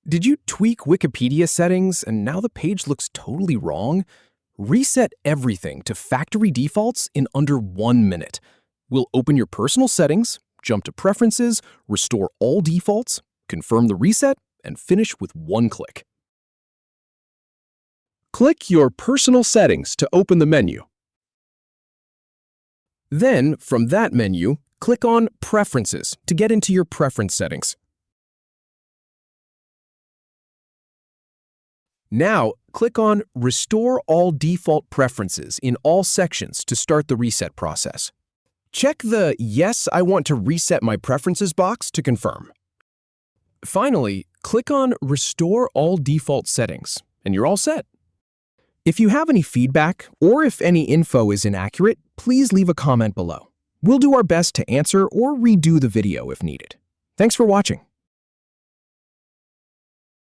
Did you tweak Wikipedia settings and now the page looks totally wrong? Reset everything to factory defaults in under 1 minute. We'll open your personal settings, jump to Preferences, restore all defaults, confirm the reset, and finish with one click. Click your Personal Settings to open the menu. Then, from that menu, click on Preferences to get into your preference settings. Now, click on Restore All Default Preferences in all sections to start the reset process. Check the Yes, I want to reset my preferences box to confirm. Finally, click on Restore All Default Settings, and you're all set. If you have any feedback or if any info is inaccurate, please leave a comment below. We'll do our best to answer or redo the video if needed. Thanks for watching.